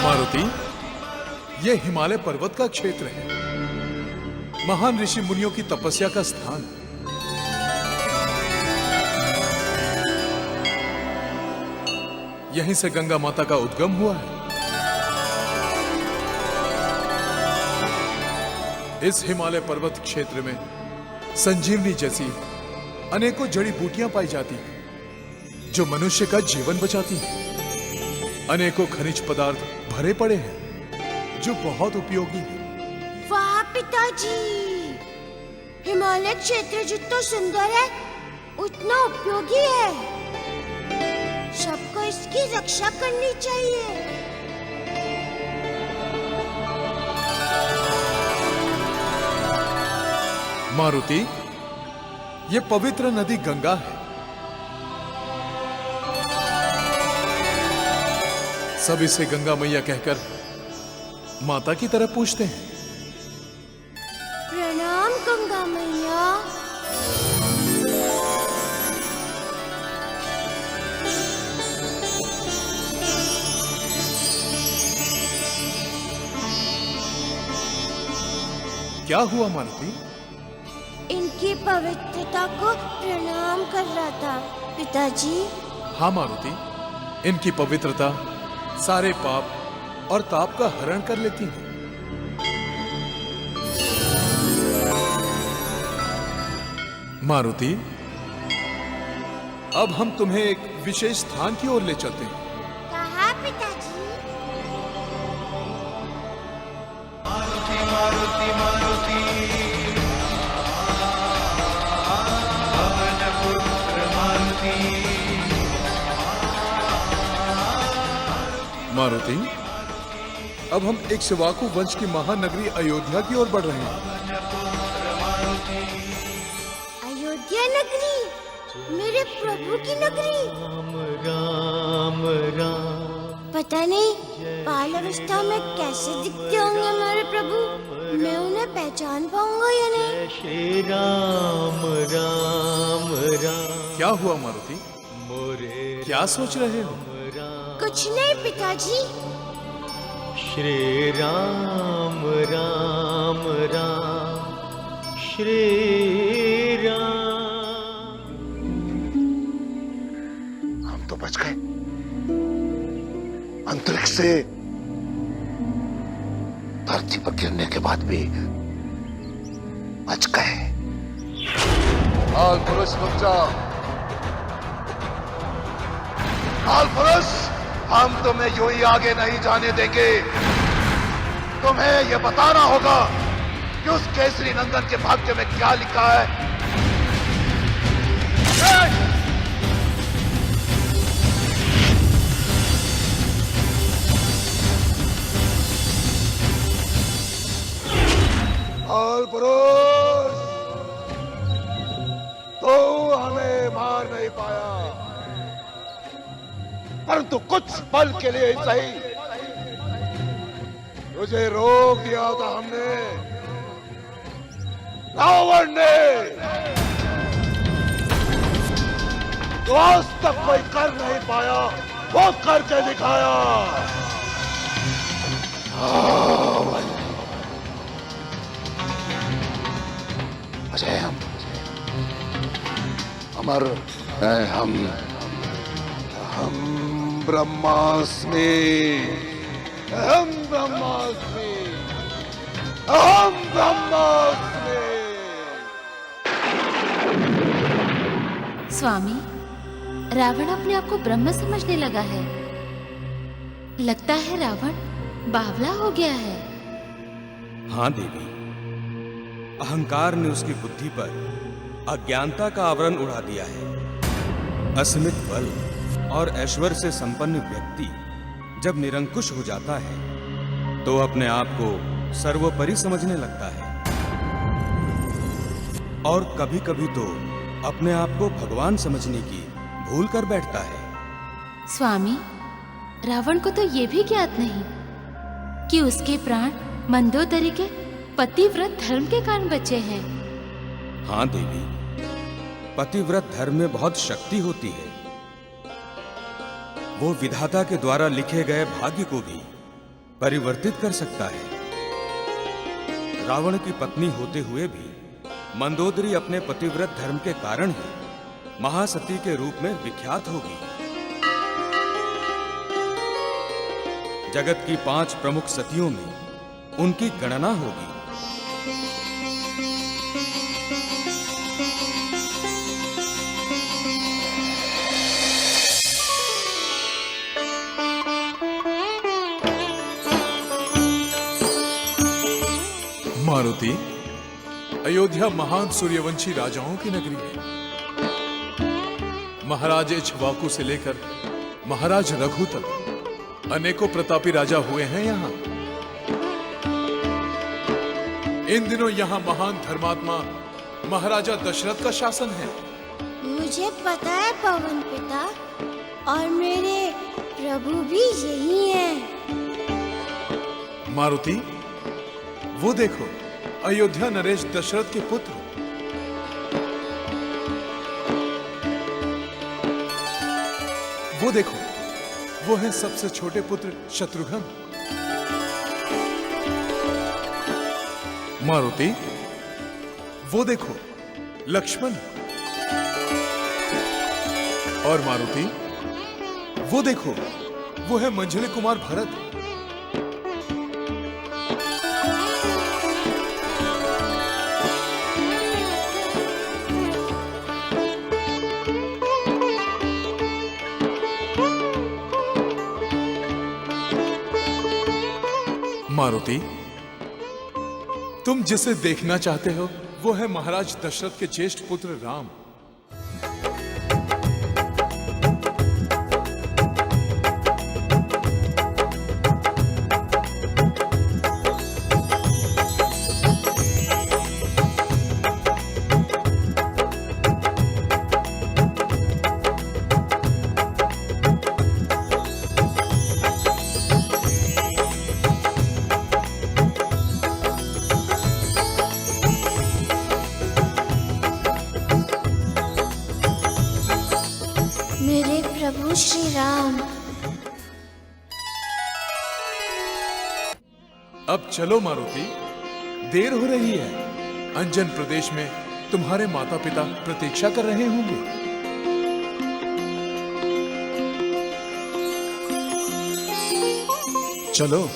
मारुति, ये हिमालय पर्वत का क्षेत्र है, महान ऋषि मुनियों की तपस्या का स्थान। यहीं से गंगा माता का उद्गम हुआ है। इस हिमालय पर्वत क्षेत्र में संजीवनी जैसी अनेकों जड़ी बूटियां पाई जाती हैं, जो मनुष्य का जीवन बचाती हैं। अनेकों खनिज पदार्थ भरे पड़े हैं, जो बहुत उपयोगी हैं। वाह पिताजी, हिमालय क्षेत्र जितना सुंदर है, उतना उपयोगी है। सबको इसकी रक्षा करनी चाहिए। मारुति, ये पवित्र नदी गंगा है। सब इसे गंगा मैया कहकर माता की तरह पूछते हैं। प्रणाम गंगा मैया। क्या हुआ मारुति? इनकी पवित्रता को प्रणाम कर रहा था पिताजी। हाँ मारुति, इनकी पवित्रता सारे पाप और ताप का हरण कर लेती है। मारुति, अब हम तुम्हें एक विशेष स्थान की ओर ले चलते हैं। कहाँ पिताजी? मारुति मारुति मारुति पवन पुत्र मारुति। मारुति, अब हम एक शिवाकु वंश की महानगरी अयोध्या की ओर बढ़ रहे हैं। अयोध्या नगरी, मेरे प्रभु की नगरी। राम राम पता नहीं बाल अवस्था में कैसे दिखते होंगे मेरे प्रभु। मैं उन्हें पहचान पाऊंगा या नहीं? श्री राम राम राम। क्या हुआ मारुति? मोरे क्या सोच रहे हो? कुछ नहीं पिताजी। श्री राम राम राम श्री राम। हम तो बच गए। अंतरिक्ष से धरती पर गिरने के बाद भी बच गए। काल पुरुष रुक जाओ। काल पुरुष, हम तुम्हें यूं ही आगे नहीं जाने देंगे। तुम्हें यह बताना होगा कि उस केसरी नंदन के भाग्य में क्या लिखा है। काल पुरुष, तो हमें मार नहीं पाया, परंतु कुछ पल के लिए ही सही तुझे रोक दिया था हमने। रावण ने तो आज तक कोई कर नहीं पाया, वो करके दिखाया। रावण अजय, अमर है हम ब्रह्मास्मि, हम ब्रह्मास्मि, हम ब्रह्मास्मि। स्वामी, रावण अपने आप को ब्रह्म समझने लगा है। लगता है रावण बावला हो गया है। हाँ देवी, अहंकार ने उसकी बुद्धि पर अज्ञानता का आवरण उड़ा दिया है। असीमित बल और ऐश्वर्य से संपन्न व्यक्ति जब निरंकुश हो जाता है तो अपने आप को सर्वोपरि समझने लगता है और कभी-कभी तो अपने आप को भगवान समझने की भूल कर बैठता है। स्वामी, रावण को तो ये भी ज्ञात नहीं कि उसके प्राण मंदोदरी के पतिव्रत धर्म के कारण बचे हैं। हाँ देवी, पतिव्रत धर्म में बहुत शक्ति होती है। वो विधाता के द्वारा लिखे गए भाग्य को भी परिवर्तित कर सकता है। रावण की पत्नी होते हुए भी मंदोदरी अपने पतिव्रत धर्म के कारण ही महासती के रूप में विख्यात होगी। जगत की 5 प्रमुख सतियों में उनकी गणना होगी। मारुति, अयोध्या महान सूर्यवंशी राजाओं की नगरी है। महाराज इक्ष्वाकु से लेकर महाराज रघु तक अनेकों प्रतापी राजा हुए हैं यहाँ। इन दिनों यहाँ महान धर्मात्मा महाराजा दशरथ का शासन है। मुझे पता है पवन पिता, और मेरे प्रभु भी यही हैं। मारुति, वो देखो, अयोध्या नरेश दशरथ के पुत्र। वो देखो, वो है सबसे छोटे पुत्र शत्रुघ्न। मारुति, वो देखो, लक्ष्मण। और मारुति, वो देखो, वो है मंझले कुमार भरत। मारुति, तुम जिसे देखना चाहते हो वो है महाराज दशरथ के ज्येष्ठ पुत्र राम। मेरे प्रभु श्री राम। अब चलो मारुति, देर हो रही है। अंजन प्रदेश में तुम्हारे माता पिता प्रतीक्षा कर रहे होंगे। चलो।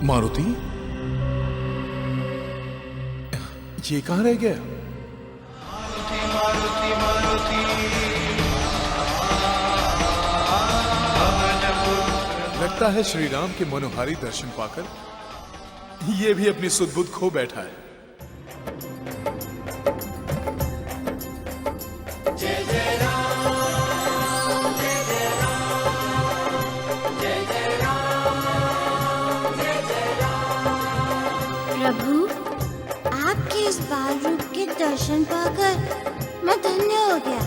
मारुति, ये कहां रह गया? लगता है श्री राम के मनोहारी दर्शन पाकर ये भी अपनी सुध-बुध खो बैठा है। प्रभु, आपके इस बाल रूप के दर्शन पाकर मैं धन्य हो गया।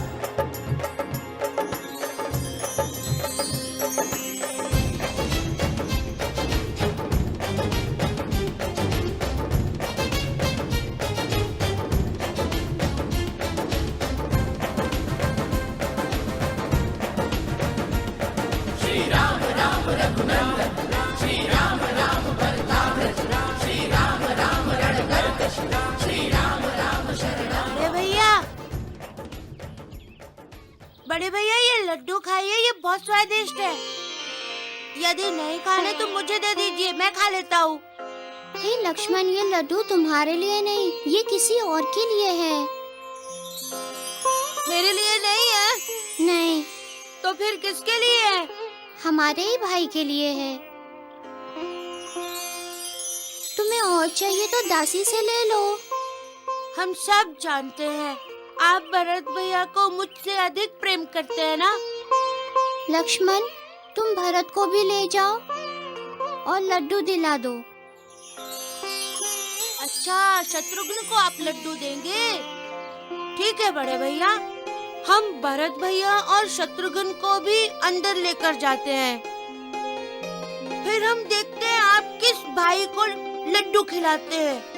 बड़े भैया, ये लड्डू खाइए, ये बहुत स्वादिष्ट है। यदि नहीं खाने तो मुझे दे दीजिए, मैं खा लेता हूँ। हे लक्ष्मण, ये लड्डू तुम्हारे लिए नहीं, ये किसी और के लिए है। मेरे लिए नहीं है? नहीं। तो फिर किसके लिए है? हमारे ही भाई के लिए है। तुम्हें और चाहिए तो दासी से ले लो। हम सब जानते हैं आप भरत भैया को मुझसे अधिक प्रेम करते हैं ना? लक्ष्मण, तुम भरत को भी ले जाओ और लड्डू दिला दो। अच्छा, शत्रुघ्न को आप लड्डू देंगे? ठीक है बड़े भैया, हम भरत भैया और शत्रुघ्न को भी अंदर लेकर जाते हैं। फिर हम देखते हैं आप किस भाई को लड्डू खिलाते हैं।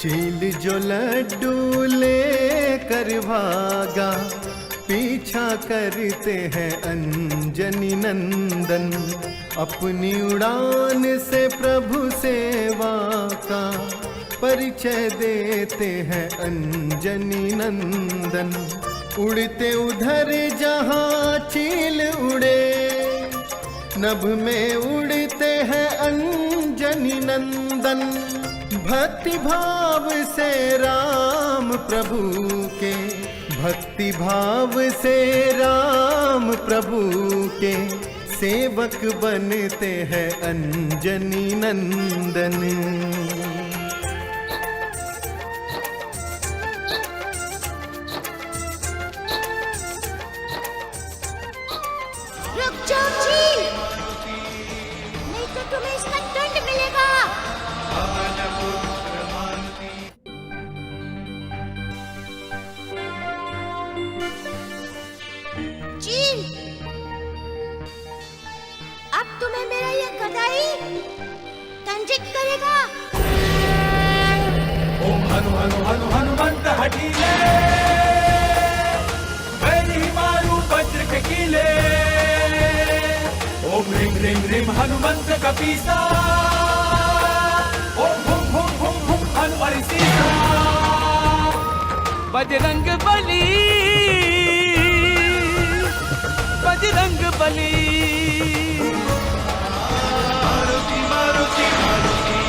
चील जो लड्डू ले कर भागा, पीछा करते हैं अंजनी नंदन। अपनी उड़ान से प्रभु सेवा का परिचय देते हैं अंजनी नंदन। उड़ते उधर जहाँ चील उड़े, नभ में उड़ते हैं अंजनी नंदन। भक्ति भाव से राम प्रभु के, भक्ति भाव से राम प्रभु के सेवक बनते हैं अंजनी नंदन। रुक जाओ जी, नहीं तो तुम्हें इसका दंड मिलेगा। चील, अब तुम्हें मेरा यह गदाई दंडित करेगा। ओम हनु हनु हनु हनुमंत हठीले, वैरी मारू वज्र के कीले। ओम ह्रीं ह्रीं ह्रीं हनुमंत कपीसा, ओम हुम हुम हुम हुम हनु अरिसीसा। बजरंग बली, बजरंग बली। मारुति मारुति मारुति,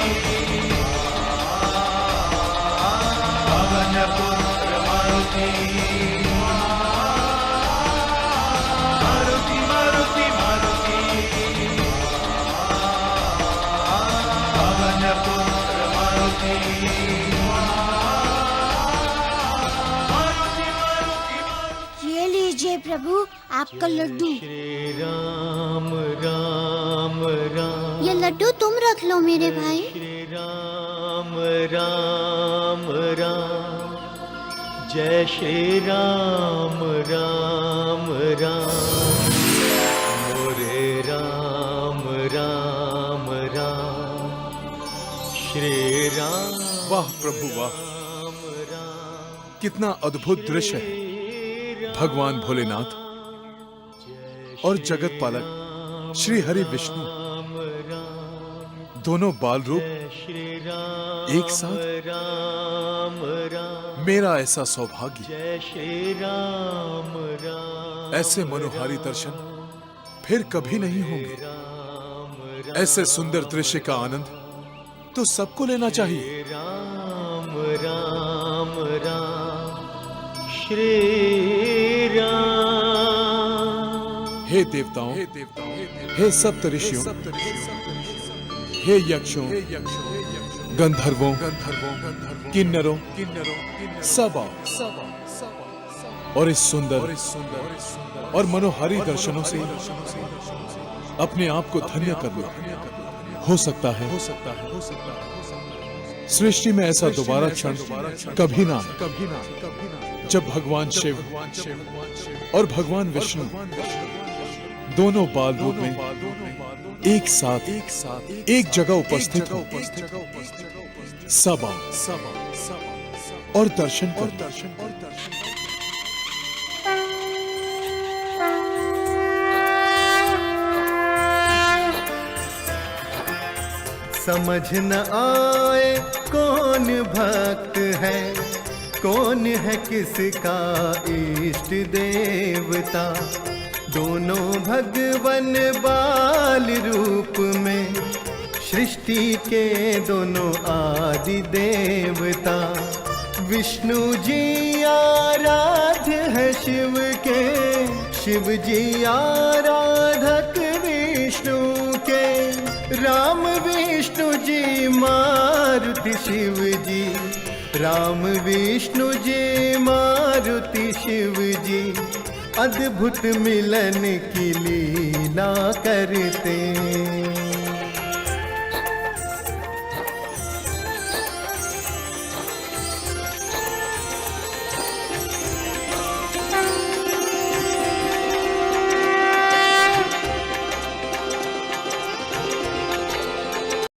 पवन पुत्र मारुति। मारुति मारुति मारुति, पवन पुत्र मारुति। ये लीजिए प्रभु आपका लड्डू। श्री राम राम राम, ये लड्डू तुम रख लो मेरे भाई। श्री राम राम राम, जय श्री राम राम राम। मोरे राम राम राम, श्री राम वाह प्रभु वाह, राम। कितना अद्भुत दृश्य है। भगवान भोलेनाथ और जगत पालक श्री हरि विष्णु दोनों बाल रूप एक साथ। राम राम, मेरा ऐसा सौभाग्य, जय श्री राम राम। ऐसे मनोहारी दर्शन फिर कभी नहीं होंगे। ऐसे सुंदर दृश्य का आनंद तो सबको लेना चाहिए। राम राम राम, श्री राम। हे देवताओं, हे सप्त ऋषियों, हे यक्षों, गंधर्वों, किन्नरों, सब आओ और इस सुंदर और मनोहारी दर्शनों से अपने आप को धन्य कर लो। हो सकता है सृष्टि में ऐसा दोबारा क्षण कभी ना आए जब भगवान शिव और भगवान विष्णु दोनों बाल रूप में एक साथ एक जगह उपस्थित हो। सब आओ और दर्शन करो। समझ न आए कौन भक्त है, कौन है किसका इष्ट देवता। दोनों भगवन बाल रूप में, सृष्टि के दोनों आदि देवता। विष्णु जी आराध्य है शिव के, शिव जी आराधक विष्णु के। राम विष्णु जी मारुति शिव जी, राम विष्णु जी मारुति शिव जी। अद्भुत मिलन की लीला करते।